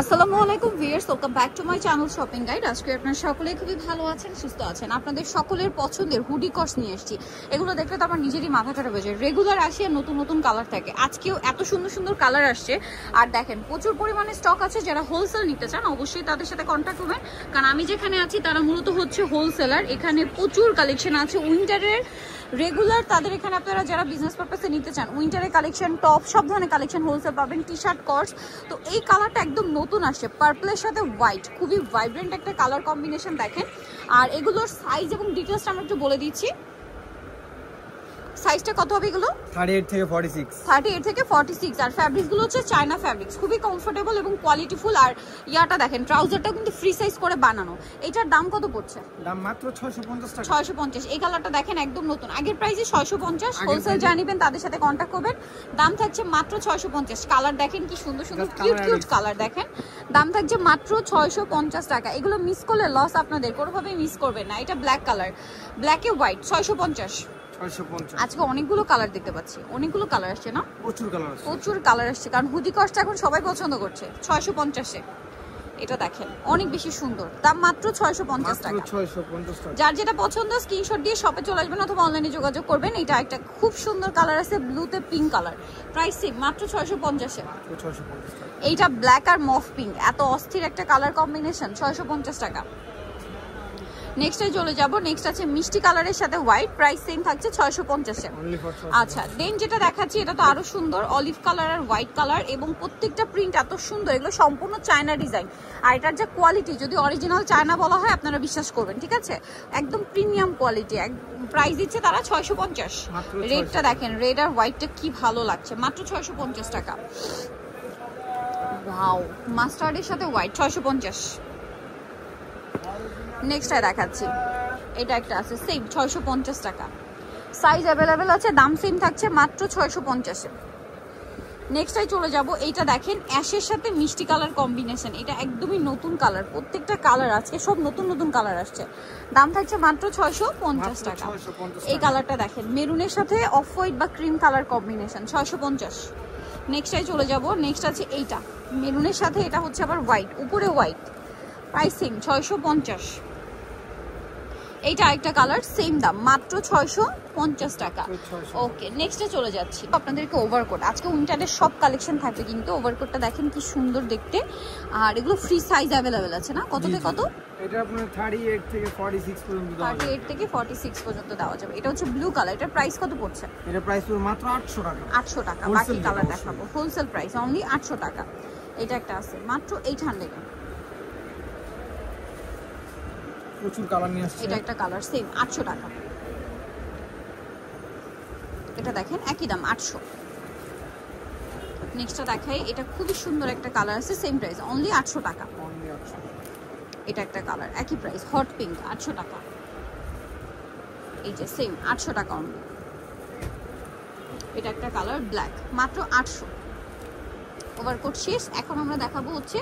আসসালামু আলাইকুম viewers, welcome back to my channel shopping guide. আজকে আপনারা সকলেই খুবই ভালো আছেন, সুস্থ আছেন। আপনাদের সকলের পছন্দের হুডি কটস নিয়ে এসেছি। এগুলো দেখলে তো আমার নিজেরই মাথাটা বেজে। রেগুলার আসে আর নতুন নতুন কালার থাকে। আজকেও এত সুন্দর সুন্দর কালার আসছে। আর দেখেন প্রচুর পরিমাণে স্টক আছে। যারা হোলসেল নিতে চান অবশ্যই তাদের সাথে কন্ট্যাক্ট করবেন, কারণ আমি যেখানে আছি তারা মূলত হচ্ছে হোলসেলার। এখানে প্রচুর কালেকশন আছে উইন্টারের রেগুলার। তাদের এখানে আপনারা যারা বিজনেস পারপাসে নিতে চান উইন্টারের কালেকশন, টপ, সব ধরনের কালেকশন হোলসেল পাবেন। টি শার্ট, কটস। তো এই কালারটা একদম নতুন আসছে, পার্পলের সাথে হোয়াইট, খুবই ভাইব্রেন্ট একটা কালার কম্বিনেশন দেখেন। আর এগুলোর সাইজ এবং ডিটেলসটা আমরা একটু বলে দিচ্ছি। সাইজটা কত হবে এগুলো? 38 থেকে 46। 38 থেকে 46। আর ফ্যাব্রিক্সগুলো হচ্ছে চায়না ফ্যাব্রিক্স, খুবই কমফোর্টেবল এবং কোয়ালিটিফুল। আর ইয়াটা দেখেন, ট্রাউজারটা কিন্তু ফ্রি সাইজ করে বানানো। এটার দাম কত পড়ছে? দাম মাত্র 650 টাকা। 650। এই কালারটা দেখেন একদম নতুন, আগের প্রাইসে 650। হোলসেল জানিবেন তাদের সাথে কন্ট্যাক্ট করবেন। দাম থাকছে মাত্র 650। কালার দেখেন কি সুন্দর সুন্দর কিউট কিউট কালার দেখেন। দাম থাকছে মাত্র 650 টাকা। এগুলো মিস করলে লস আপনাদের, কোনোভাবেই মিস করবেন না। এটা ব্ল্যাক কালার, ব্ল্যাকে হোয়াইট, 650। আজকে অনেকগুলো কালার দেখতে পাচ্ছি, অনেকগুলো কালার আসছে না? প্রচুর কালার আসছে, প্রচুর কালার আসছে, কারণ হুডি কটস এখন সবাই পছন্দ করছে। 650-এ এটা দেখেন অনেক বেশি সুন্দর। দাম মাত্র 650 টাকা। 650 টাকা। যার যেটা পছন্দ স্ক্রিনশট দিয়ে শপে চলে আসবেন অথবা অনলাইনে যোগাযোগ করবেন। এটা একটা খুব সুন্দর কালার আছে, ব্লুতে পিঙ্ক কালার। প্রাইস সেম, মাত্র 650-এ। এইটা ব্ল্যাক আর মফ পিঙ্ক, এত অস্থির একটা কালার কম্বিনেশন। 650 টাকা। নেক্সটে চলে যাব। নেক্সট আছে মিষ্টি কালারের সাথে হোয়াইট, প্রাইস সেম থাকছে 650-এ। আচ্ছা, দেন যেটা দেখাচ্ছি এটা তো আরো সুন্দর, অলিভ কালার আর হোয়াইট কালার, এবং প্রত্যেকটা প্রিন্ট এত সুন্দর। এগুলো সম্পূর্ণ চায়না ডিজাইন। আর এটার যে কোয়ালিটি, যদি অরিজিনাল চায়না বলা হয় আপনারা বিশ্বাস করবেন, ঠিক আছে? একদম প্রিমিয়াম কোয়ালিটি। প্রাইস দিচ্ছে তারা 650। রেডটা দেখেন, রেড আর হোয়াইটটা কি ভালো লাগছে, মাত্র 650 টাকা। ওয়াও, মাস্টার্ডের সাথে হোয়াইট, 650। নেক্সট দেখাচ্ছি, এটা একটা আছে সেম 650 টাকা। সাইজ অ্যাভেলেবেল আছে, দাম সেম থাকছে মাত্র 650-এ। নেক্সটাই চলে যাব। এইটা দেখেন অ্যাশের সাথে মিষ্টি কালার কম্বিনেশন। এটা একদমই নতুন কালার, প্রত্যেকটা কালার আজকে সব নতুন নতুন কালার আসছে। দাম থাকছে মাত্র 650 টাকা। এই কালারটা দেখেন, মেরুনের সাথে অফ হোয়াইট বা ক্রিম কালার কম্বিনেশন, 650। নেক্সটাই চলে যাব। নেক্সট আছে এইটা মেরুনের সাথে, এটা হচ্ছে আবার হোয়াইট, উপরে হোয়াইট, প্রাইসিং 650। এইটা আরেকটা কালার, সেম দাম, মাত্র 650 টাকা। ওকে, নেক্সটে চলে যাচ্ছি। আপনাদেরকে ওভারকোট, আজকে উইন্টারের সব কালেকশন থাকবে কিন্তু। ওভারকোটটা দেখেন কি সুন্দর দেখতে। আর এগুলো ফ্রি সাইজ অ্যাভেলেবেল আছে না? কত থেকে কত? এটা আপনার 38 থেকে 46 পর্যন্ত দেওয়া যাবে। 38 থেকে 46 পর্যন্ত দেওয়া যাবে। এটা হচ্ছে ব্লু কালার। এটার প্রাইস কত পড়ছে? এটা প্রাইস পুরো মাত্র 800 টাকা। 800 টাকা। বাকি কালার দেখাবো। হোলসেল প্রাইস অনলি 800 টাকা। এটা একটা আছে মাত্র 800। প্রচুর কালার নিয়ে আসছে। এটা একটা কালার, সেম 800 টাকা। এটা দেখেন একই দাম, 800। নেক্সটটা দেখাই, এটা খুবই সুন্দর একটা কালার আছে, সেম প্রাইস অনলি 800 টাকা। এটা একটা কালার, একই প্রাইস, হট পিঙ্ক, 800 টাকা। এই যে সেম 800 টাকা অনলি। এটা একটা কালার ব্ল্যাক, মাত্র 800। ওভারকোট শেষ। এখন আমরা দেখাবো হচ্ছে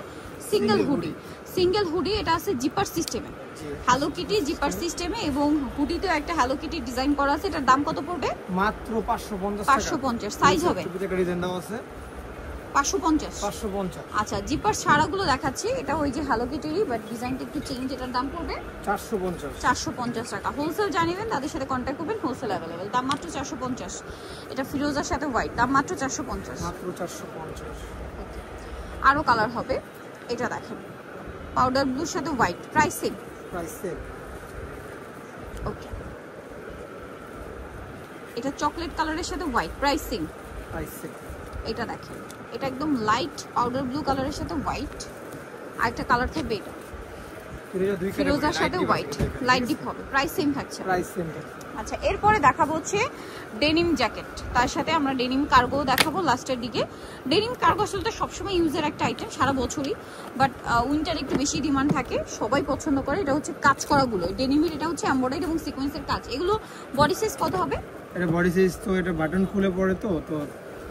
সিঙ্গেল হুডি। সিঙ্গেল হুডি, এটা আছে জিপার সিস্টেমে, হ্যালো কিটি জিপার সিস্টেমে, এবং হুডিতেও একটা হ্যালো কিটি ডিজাইন করা আছে। এটার দাম কত পড়বে? মাত্র 550 টাকা। 550। সাইজ হবে একটা ডিজাইন দেওয়া আছে, 550। 550। আচ্ছা, জিপার ছাড়াগুলো দেখাচ্ছি। এটা ওই যে হ্যালো কিটিরই, বাট ডিজাইনটা একটু চেঞ্জ। এটার দাম পড়বে 450। 450 টাকা। হোলসেল জানিবেন তাদের সাথে কন্ট্যাক্ট করবেন, হোলসেল অ্যাভেলেবেল। দাম মাত্র 450। এটা ফিরোজার সাথে হোয়াইট, দাম মাত্র 450। মাত্র 450। আরো কালার হবে। এটা দেখেন পাউডার ব্লুর সাথে হোয়াইট, প্রাইস সেম। ওকে, এটা চকলেট কালারের সাথে হোয়াইট, প্রাইস সেম। এটা দেখেন, এটা একদম লাইট পাউডার ব্লু কালারের সাথে হোয়াইট। আরেকটা কালার থাকবে এটা ফিরোজার সাথে হোয়াইট, লাইট ডিপ হবে, প্রাইস সেম থাকছে। আচ্ছা, এরপরে দেখাবো হচ্ছে ডেনিম জ্যাকেট, তার সাথে আমরা ডেনিম কার্গো দেখাবো লাস্টের দিকে। ডেনিম কার্গো আসলে সবসময় ইউজের একটা আইটেম সারা বছরই, বাট উইন্টারে একটু বেশি ডিমান্ড থাকে, সবাই পছন্দ করে। এটা হচ্ছে কাজ করাগুলো ডেনিমের, এটা হচ্ছে এমব্রয়ডারি এবং সিকোয়েন্সের কাজ। এগুলো বডি সাইজ কত হবে? এটা বডি সাইজ তো এটা বাটন খুলে পড়ে, তো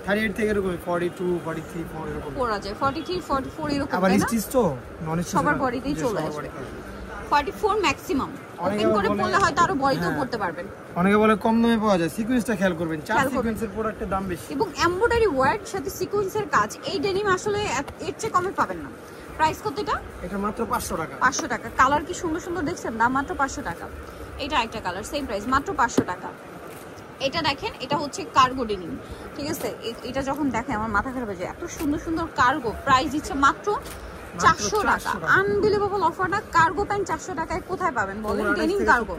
38 থেকে এরকম 42 43 এরকম পড়া যায়, 43 44 এরকম। আবার স্টিচ তো নন স্টিচ সবার বডিতেই চলে আসবে। 44 ম্যাক্সিমাম। ওপেন করে পড়লে হয়তো আরো বড়িতেও পড়তে পারবেন। অনেকে বলে কম দামে পাওয়া যায়, সিকোয়েন্সটা খেয়াল করবেন, 4 সিকোয়েন্সের প্রোডাক্টের দাম বেশি এবং এমব্রয়ডারি ওয়ার্ক সাথে সিকোয়েন্সের কাজ, এই ডেনিম আসলে এর চেয়ে কমে পাবেন না। প্রাইস কত এটা? এটা মাত্র 500 টাকা। 500 টাকা। কালার কি সুন্দর সুন্দর দেখছেন, দাম মাত্র 500 টাকা। এটা একটা কালার, সেম প্রাইস, মাত্র 500 টাকা। এটা দেখেন, এটা হচ্ছে কার্গো ডেনিম, ঠিক আছে? এটা যখন দেখে আমার মাথা খারাপ হয়ে যায়, এত সুন্দর সুন্দর কার্গো। প্রাইস দিচ্ছে মাত্র 400 টাকা। আনবিলিভেবল অফারটা। কার্গো প্যান্ট 400 টাকায় কোথায় পাবেন বলেন? ডেনিম কার্গো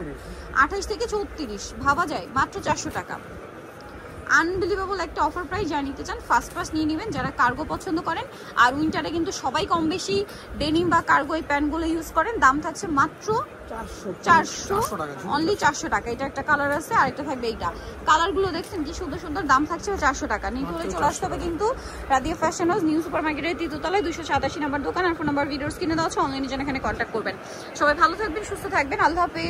28 থেকে 34, ভাবা যায়, মাত্র 400 টাকা। আনবিলিভেবল একটা অফার প্রাইস। যা নিতে চান ফার্স্ট নিয়ে নেবেন যারা কার্গো পছন্দ করেন। আর উইন্টারে কিন্তু সবাই কম বেশি ডেনিম বা কার্গো এই প্যান্টগুলো ইউজ করেন। দাম থাকছে মাত্র 400, অনলি 400 টাকা। এটা একটা কালার আছে, আর একটা থাকবে এইটা। কালারগুলো দেখছেন কি সুন্দর সুন্দর, দাম থাকছে 400 টাকা। নিতে হলে চলে আসতে হবে কিন্তু Radia fashion house, new super মার্কেটের 3য় তলায় 287 নম্বর দোকান। আর ফোন নাম্বার ভিডিওস কিনে দেওয়া আছে, অনলাইনে যেন এখানে কন্ট্যাক্ট করবেন। সবাই ভালো থাকবেন, সুস্থ থাকবেন, আল্লাহ হাফেজ।